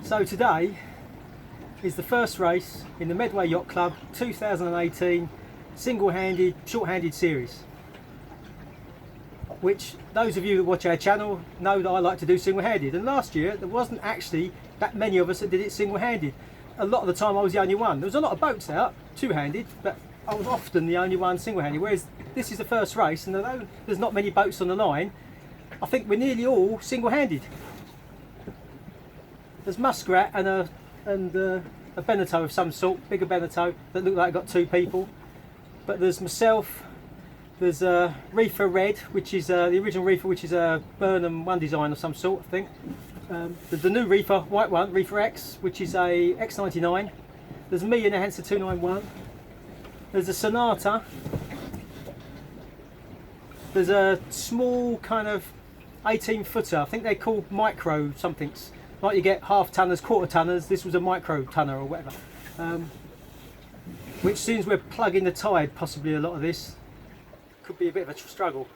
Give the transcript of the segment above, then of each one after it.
So today is the first race in the Medway Yacht Club 2018 single-handed, short-handed series, which those of you that watch our channel know that I like to do single-handed, and last year there wasn't actually that many of us that did it single-handed. A lot of the time I was the only one. There was a lot of boats out two-handed, but I was often the only one single-handed, whereas this is the first race, and although there's not many boats on the line, I think we're nearly all single-handed. There's muskrat and a Beneteau of some sort, bigger Beneteau that look like got two people. But there's myself, there's a Reefer Red, which is the original Reefer, which is a Burnham One design of some sort, I think. There's the new Reefer, white one, Reefer X, which is a X99. There's me in a Hansa 291. There's a Sonata. There's a small kind of 18-footer, I think they're called micro somethings. Like you get half tonners, quarter tonners, this was a micro tonner or whatever. Which seems we're plugging the tide, possibly a lot of this. Could be a bit of a struggle.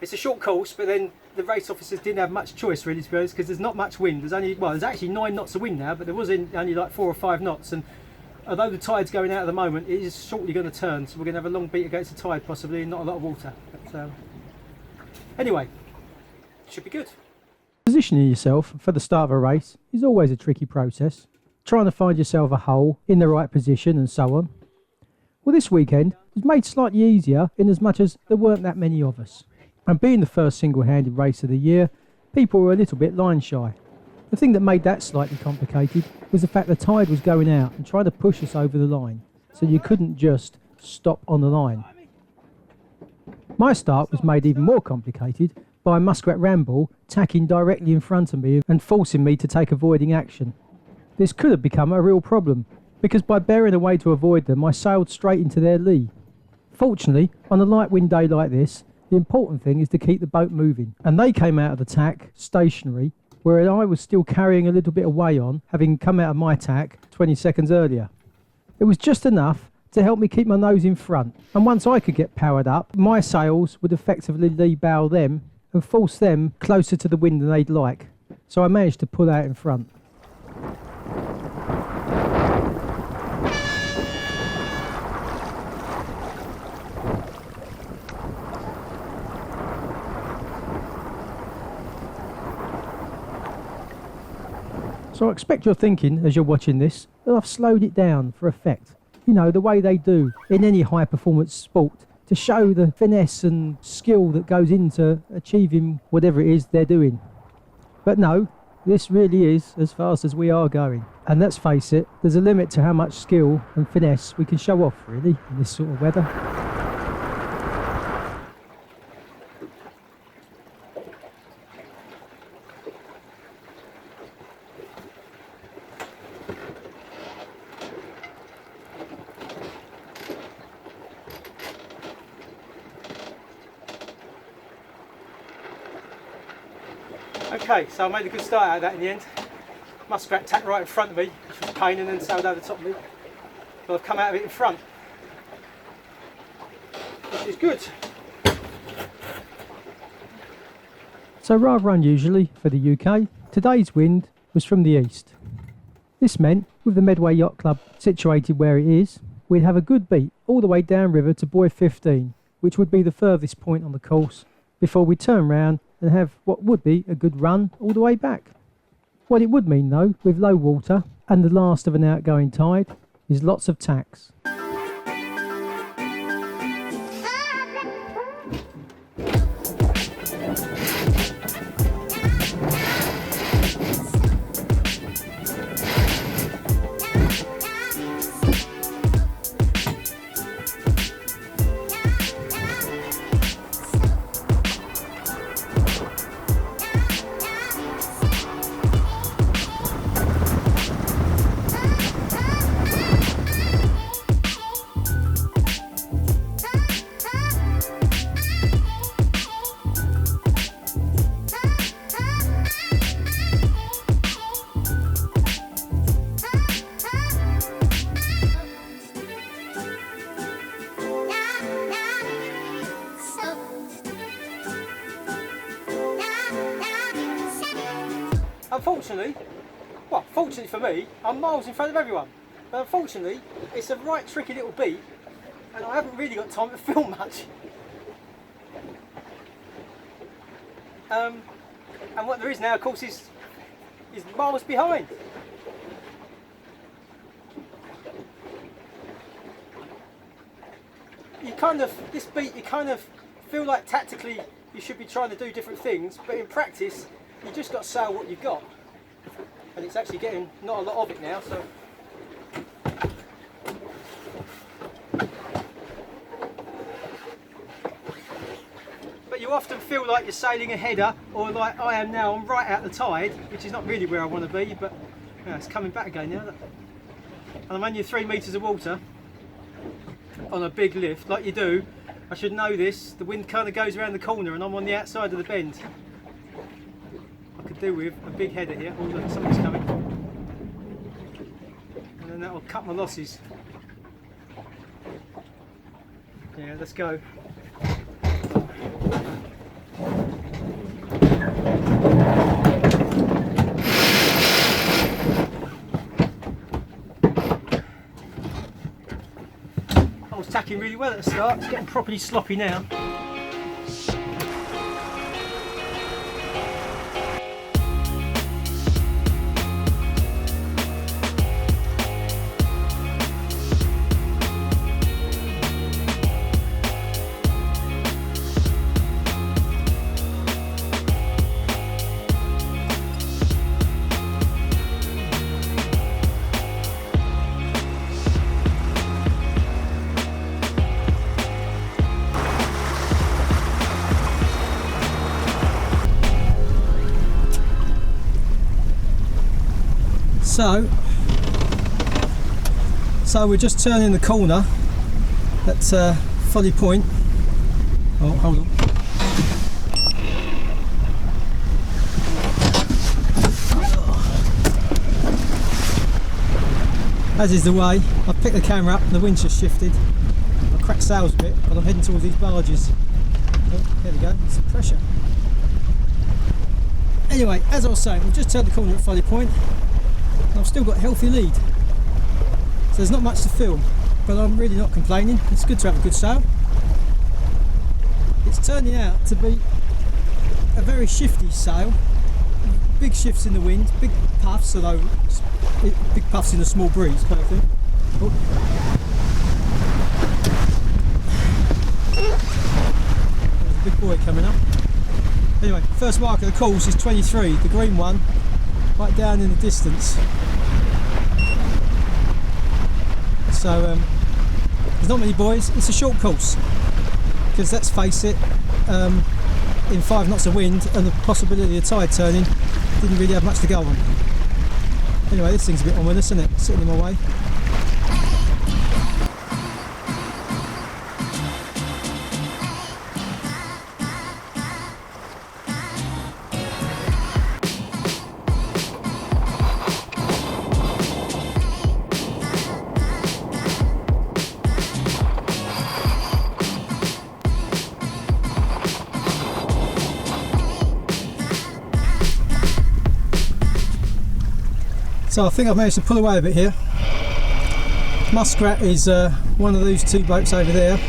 It's a short course, but then the race officers didn't have much choice really, to be honest, because there's not much wind. There's only, well, there's actually 9 knots of wind now, but there was only like 4 or 5 knots. And although the tide's going out at the moment, it is shortly going to turn, so we're going to have a long beat against the tide possibly, and not a lot of water. But, anyway, should be good. Positioning yourself for the start of a race is always a tricky process. Trying to find yourself a hole in the right position and so on. Well, this weekend was made slightly easier in as much as there weren't that many of us. And being the first single-handed race of the year, people were a little bit line shy. The thing that made that slightly complicated was the fact the tide was going out and trying to push us over the line, so you couldn't just stop on the line. My start was made even more complicated by Muskrat Ramble tacking directly in front of me and forcing me to take avoiding action. This could have become a real problem, because by bearing away to avoid them I sailed straight into their lee. Fortunately, on a light wind day like this, the important thing is to keep the boat moving, and they came out of the tack stationary, where I was still carrying a little bit of way on, having come out of my tack 20 seconds earlier. It was just enough to help me keep my nose in front, and once I could get powered up, my sails would effectively lee bow them and force them closer to the wind than they'd like. So I managed to pull out in front. So I expect you're thinking, as you're watching this, that I've slowed it down for effect. You know, the way they do in any high performance sport, to show the finesse and skill that goes into achieving whatever it is they're doing. But no, this really is as fast as we are going. And let's face it, there's a limit to how much skill and finesse we can show off really in this sort of weather. Okay, so I made a good start out of that in the end. Muskrat tacked right in front of me, which was a pain, and then sailed over the top of me. But I've come out of it in front, which is good. So rather unusually for the UK, today's wind was from the east. This meant, with the Medway Yacht Club situated where it is, we'd have a good beat all the way downriver to buoy 15, which would be the furthest point on the course, before we turn round and have what would be a good run all the way back. What it would mean though, with low water and the last of an outgoing tide, is lots of tacks. Unfortunately, well, fortunately for me, I'm miles in front of everyone. But unfortunately, it's a right tricky little beat, and I haven't really got time to film much. And what there is now, of course, is miles behind. You kind of, this beat, you kind of feel like tactically you should be trying to do different things, but in practice, you just got to sail what you've got. And it's actually getting not a lot of it now, so. But you often feel like you're sailing a header, or like I am now, I'm right out the tide, which is not really where I want to be, but it's coming back again now. And I'm only 3 metres of water on a big lift, like you do. I should know this, the wind kind of goes around the corner and I'm on the outside of the bend. I could do with a big header here. Oh look, something's coming. And then that will cut my losses. Yeah, let's go. I was tacking really well at the start, it's getting properly sloppy now. So we're just turning the corner at Folly Point. Oh, hold on. As is the way, I've picked the camera up and the wind's just shifted. I cracked sails a bit, but I'm heading towards these barges. Oh, there we go, some pressure. Anyway, as I was saying, we've just turned the corner at Folly Point. I've still got a healthy lead, so there's not much to film, but I'm really not complaining. It's good to have a good sail. It's turning out to be a very shifty sail, big shifts in the wind, big puffs, although big puffs in a small breeze kind of thing. Oh. There's a big buoy coming up. Anyway, first mark of the course is 23, the green one, right down in the distance. So there's not many buoys. It's a short course because let's face it, in 5 knots of wind and the possibility of tide turning, didn't really have much to go on. Anyway, this thing's a bit ominous, isn't it? Sitting in my way. So I think I've managed to pull away a bit here. Muskrat is one of those 2 boats over there.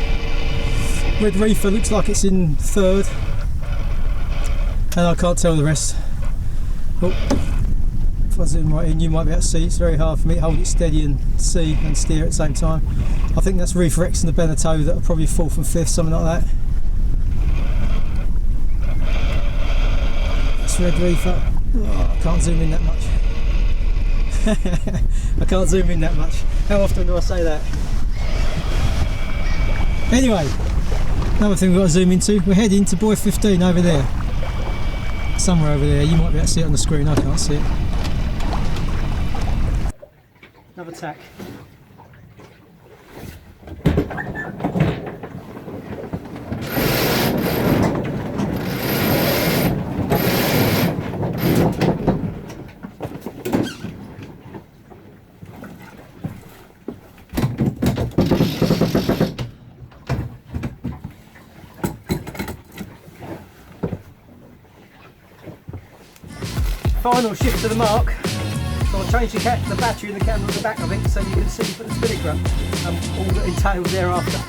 Red Reefer looks like it's in 3rd, and I can't tell the rest. Oh, if I zoom right in, you might be able to see. It's very hard for me to hold it steady and see and steer at the same time. I think that's Reefer X and the Beneteau that are probably 4th and 5th, something like that. That's Red Reefer. Oh, I can't zoom in that much. I can't zoom in that much. How often do I say that? Anyway, another thing we've got to zoom into, we're heading to buoy 15 over there. Somewhere over there, you might be able to see it on the screen, I can't see it. Another tack. Final shift to the mark. So I'll change the battery in the camera at the back of it so you can see for the spinnaker and all that entails thereafter.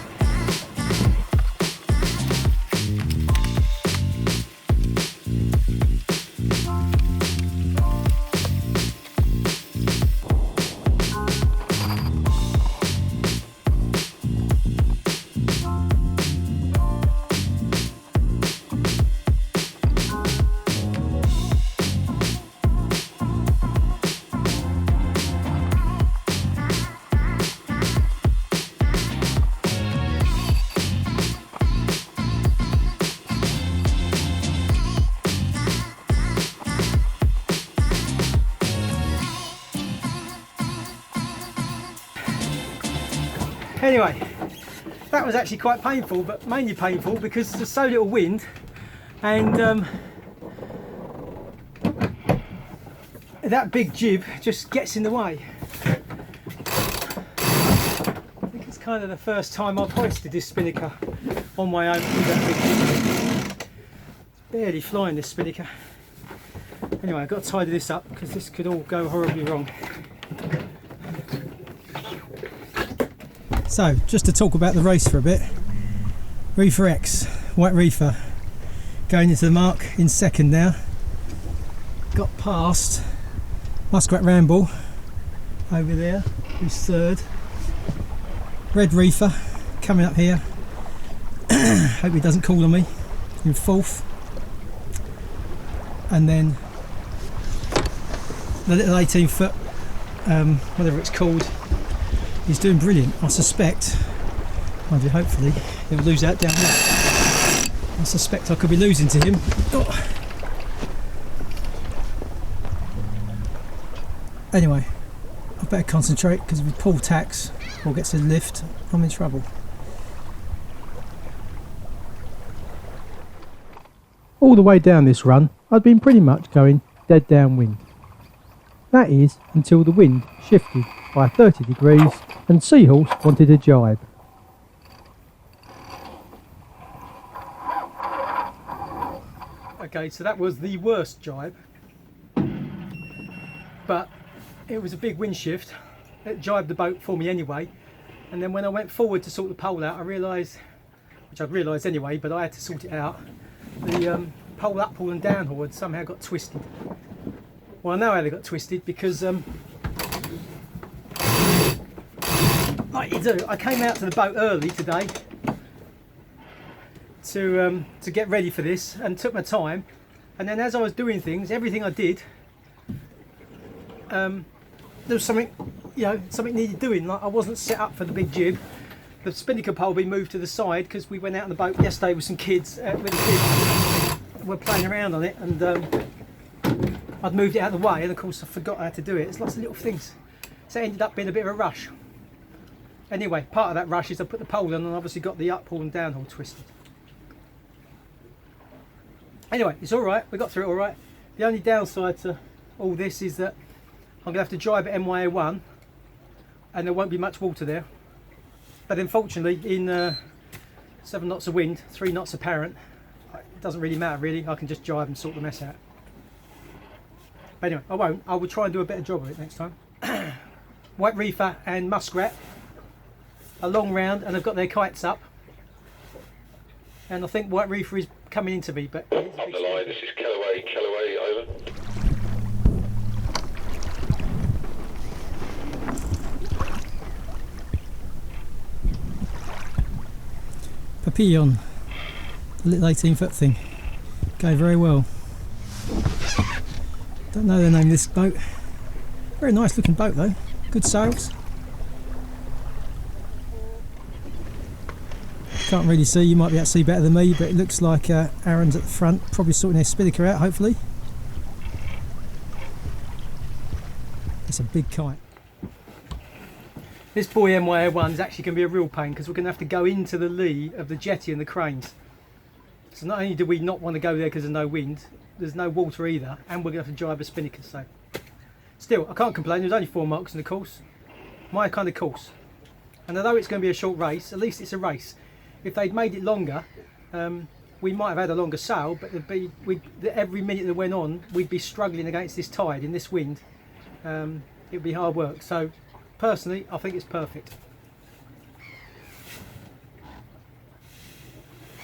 Anyway, that was actually quite painful, but mainly painful because there's so little wind, and that big jib just gets in the way. I think it's kind of the first time I've hoisted this spinnaker on my own with that big jib. Barely flying this spinnaker. Anyway, I've got to tidy this up because this could all go horribly wrong. So, just to talk about the race for a bit, Reefer X, White Reefer, going into the mark in second now. Got past Muskrat Ramble over there, who's third. Red Reefer coming up here. Hope he doesn't call on me, in fourth. And then the little 18 foot, whatever it's called, he's doing brilliant. I suspect, hopefully, he'll lose out down there. I suspect I could be losing to him. Oh. Anyway, I better concentrate because if we pull tacks or gets a lift, I'm in trouble. All the way down this run, I'd been pretty much going dead downwind. That is, until the wind shifted by 30 degrees and Seahorse wanted a jibe. Okay, so that was the worst jibe, but it was a big wind shift. It jibed the boat for me anyway, and then when I went forward to sort the pole out, I realised, which I'd realised anyway, but I had to sort it out, the pole up and down haul had somehow got twisted. Well, I know how they got twisted because like you do, I came out to the boat early today to get ready for this and took my time, and then as I was doing things, everything I did, there was something, something needed doing. Like I wasn't set up for the big jib. The spinnaker pole being moved to the side because we went out on the boat yesterday with some kids, were playing around on it, and I'd moved it out of the way, and of course I forgot how to do it. There's lots of little things, so it ended up being a bit of a rush. Anyway, part of that rush is I put the pole on and obviously got the up haul and down haul twisted. Anyway, it's alright, we got through it alright. The only downside to all this is that I'm going to have to drive at MYA1 and there won't be much water there. But unfortunately, in 7 knots of wind, 3 knots apparent, it doesn't really matter really, I can just drive and sort the mess out. But anyway, I will try and do a better job of it next time. White Reefer and Muskrat, a long round, and they've got their kites up. And I think White Reefer is coming into me, but it is up the line, this is Kellaway, over. Papillon, the little 18 foot thing, go very well. Don't know the name of this boat. Very nice looking boat though, good sails. Can't really see, you might be able to see better than me, but it looks like Aaron's at the front, probably sorting their spinnaker out hopefully. It's a big kite. This boy MYA1 is actually going to be a real pain because we're going to have to go into the lee of the jetty and the cranes. So not only do we not want to go there because there's no wind, there's no water either, and we're going to have to drive a spinnaker. So still, I can't complain, there's only 4 marks in the course. My kind of course. And although it's going to be a short race, at least it's a race. If they'd made it longer, we might have had a longer sail, but every minute that went on, we'd be struggling against this tide in this wind. it'll be hard work. So personally, I think it's perfect.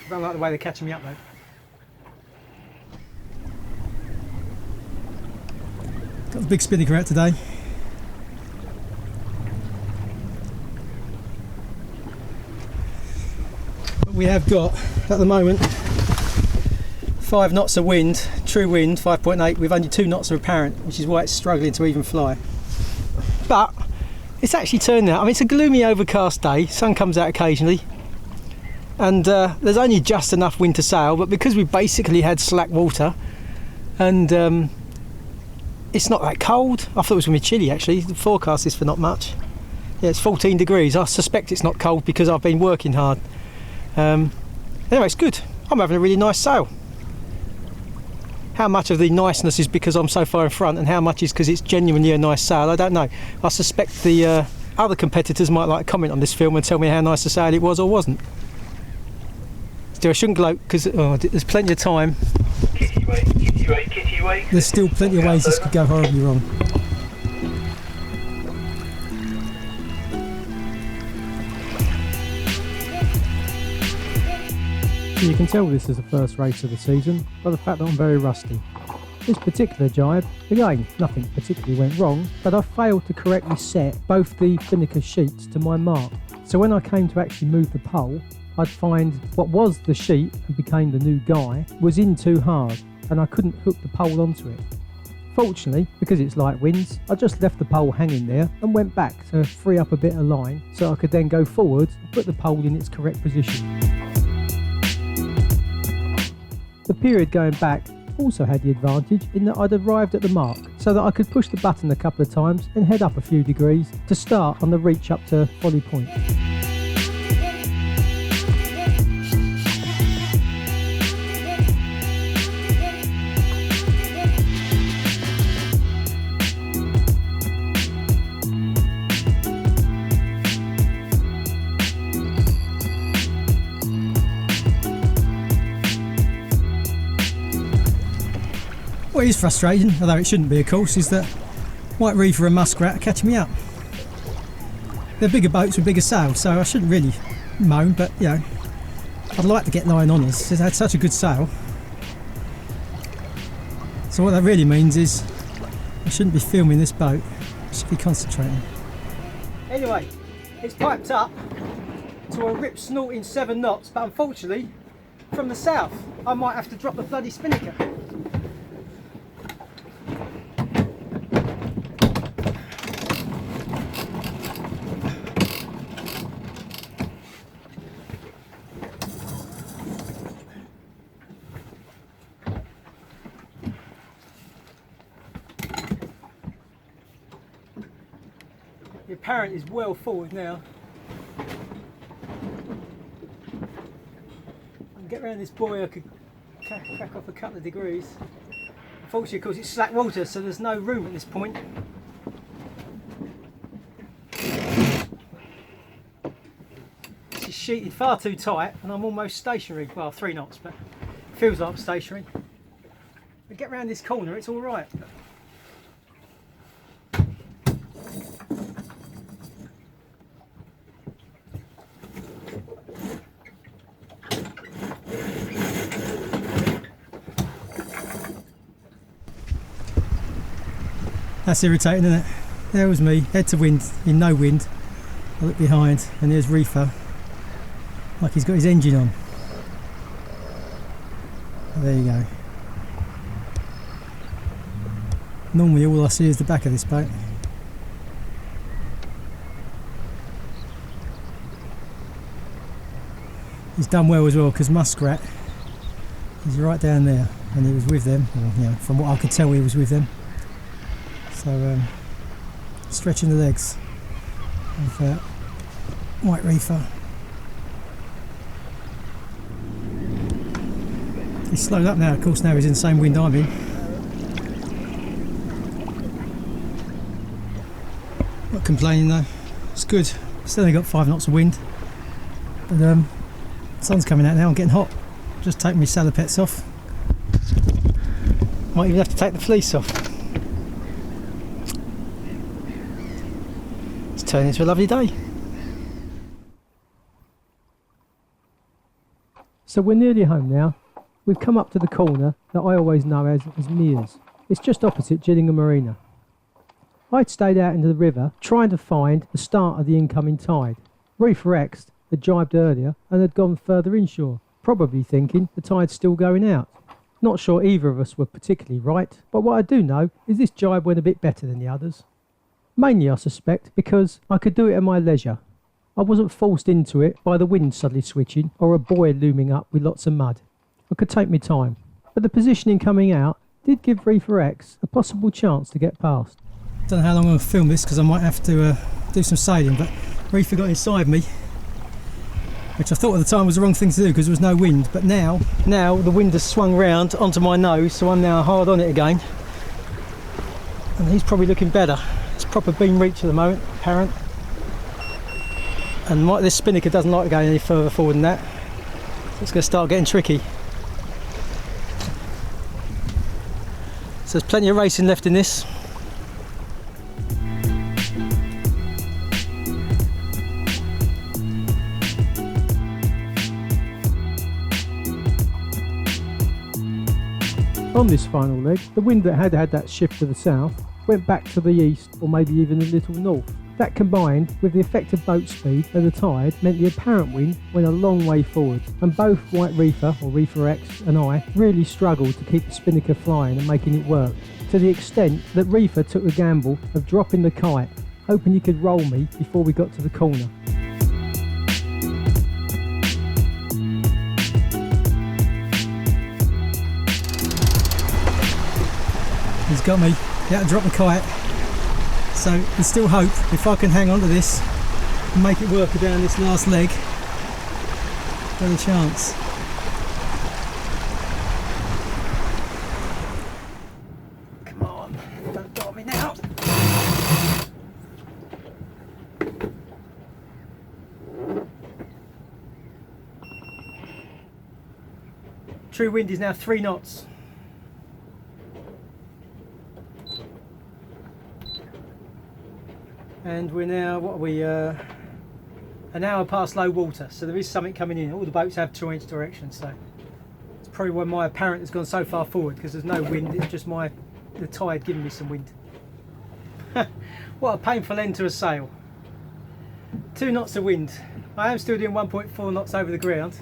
I don't like the way they're catching me up though. Got the big spinnaker out today. But we have got, at the moment, 5 knots of wind, true wind, 5.8, with only 2 knots of apparent, which is why it's struggling to even fly. But it's actually turned out. I mean, it's a gloomy, overcast day, sun comes out occasionally, and there's only just enough wind to sail, but because we basically had slack water, and it's not that cold. I thought it was going to be chilly actually. The forecast is for not much. Yeah, it's 14 degrees. I suspect it's not cold because I've been working hard. Anyway, it's good. I'm having a really nice sail. How much of the niceness is because I'm so far in front and how much is because it's genuinely a nice sail, I don't know. I suspect the other competitors might like to comment on this film and tell me how nice a sail it was or wasn't. Still, I shouldn't gloat because there's plenty of time. Kitty wait, kitty wait, kitty wait. There's still plenty of ways this could go horribly wrong. You can tell this is the first race of the season by the fact that I'm very rusty. This particular jibe, again, nothing particularly went wrong, but I failed to correctly set both the finneker sheets to my mark. So when I came to actually move the pole, I'd find what was the sheet and became the new guy was in too hard, and I couldn't hook the pole onto it. Fortunately, because it's light winds, I just left the pole hanging there and went back to free up a bit of line so I could then go forward and put the pole in its correct position. The period going back also had the advantage in that I'd arrived at the mark so that I could push the button a couple of times and head up a few degrees to start on the reach up to Folly Point. What is frustrating, although it shouldn't be of course, is that white reefer and muskrat are catching me up. They're bigger boats with bigger sails, so I shouldn't really moan, but you know, I'd like to get line honours. They've had such a good sail. So what that really means is I shouldn't be filming this boat, I should be concentrating. Anyway, it's piped up to a rip snorting 7 knots, but unfortunately, from the south, I might have to drop the bloody spinnaker. The apparent is well forward now. I can get around this buoy, I could crack off a couple of degrees. Unfortunately, of course, it's slack water, so there's no room at this point. This is sheeted far too tight, and I'm almost stationary. Well, 3 knots, but it feels like I'm stationary. But get around this corner, it's all right. That's irritating, isn't it? There was me, head to wind, in no wind. I look behind and there's Reefer, like he's got his engine on. There you go. Normally all I see is the back of this boat. He's done well as well because Muskrat is right down there and he was with them, or, you know, from what I could tell he was with them. So stretching the legs of white reefer. He's slowed up now, of course now he's in the same wind I'm in. Not complaining though, it's good. Still only got 5 knots of wind. But sun's coming out now, I'm getting hot. Just take my salopettes off. Might even have to take the fleece off. turn into a lovely day. So we're nearly home now. We've come up to the corner that I always know as Mears. It's just opposite Gillingham Marina. I'd stayed out into the river trying to find the start of the incoming tide. Reefer X had jibed earlier and had gone further inshore, probably thinking the tide's still going out. Not sure either of us were particularly right, but what I do know is this jibe went a bit better than the others. Mainly, I suspect, because I could do it at my leisure. I wasn't forced into it by the wind suddenly switching or a buoy looming up with lots of mud. I could take my time, but the positioning coming out did give Reefer X a possible chance to get past. Don't know how long I'm going to film this because I might have to do some sailing, but Reefer got inside me, which I thought at the time was the wrong thing to do because there was no wind, but now the wind has swung round onto my nose, so I'm now hard on it again, and he's probably looking better. It's proper beam reach at the moment, apparent. And this spinnaker doesn't like going any further forward than that, so it's going to start getting tricky. So there's plenty of racing left in this. On this final leg, the wind that had that shift to the south went back to the east or maybe even a little north. That combined with the effective boat speed of the tide meant the apparent wind went a long way forward, and both White Reefer, or Reefer X, and I really struggled to keep the spinnaker flying and making it work, to the extent that Reefer took the gamble of dropping the kite, hoping he could roll me before we got to the corner. He's got me. He had to drop the kite. So there's still hope. If I can hang on to this and make it work down this last leg, got a chance. Come on, don't dot me now. True wind is now 3 knots. And we're now, what are we, an hour past low water, so there is something coming in. All the boats have 2-inch direction, so it's probably why my apparent has gone so far forward, because there's no wind. It's just the tide giving me some wind. What a painful end to a sail. 2 knots of wind. I am still doing 1.4 knots over the ground,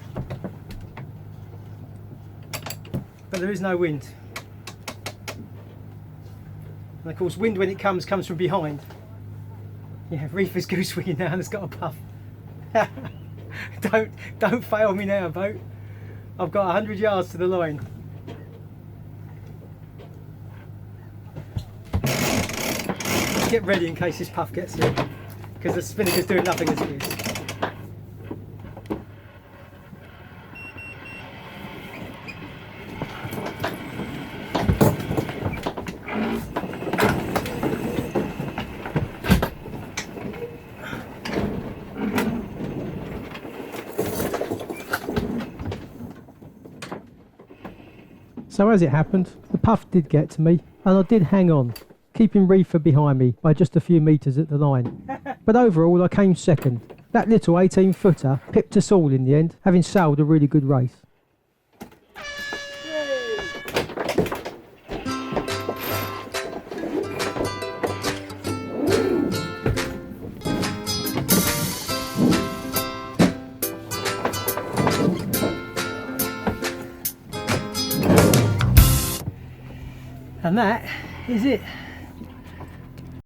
but there is no wind. And of course, wind when it comes from behind. Yeah, Reefer's goose winging now and it's got a puff. Don't fail me now, boat. I've got 100 yards to the line. Get ready in case this puff gets here, because the spinnaker's doing nothing as it is. So as it happened, the puff did get to me, and I did hang on, keeping Reefer behind me by just a few metres at the line. But overall I came second. That little 18-footer pipped us all in the end, having sailed a really good race. And that is it.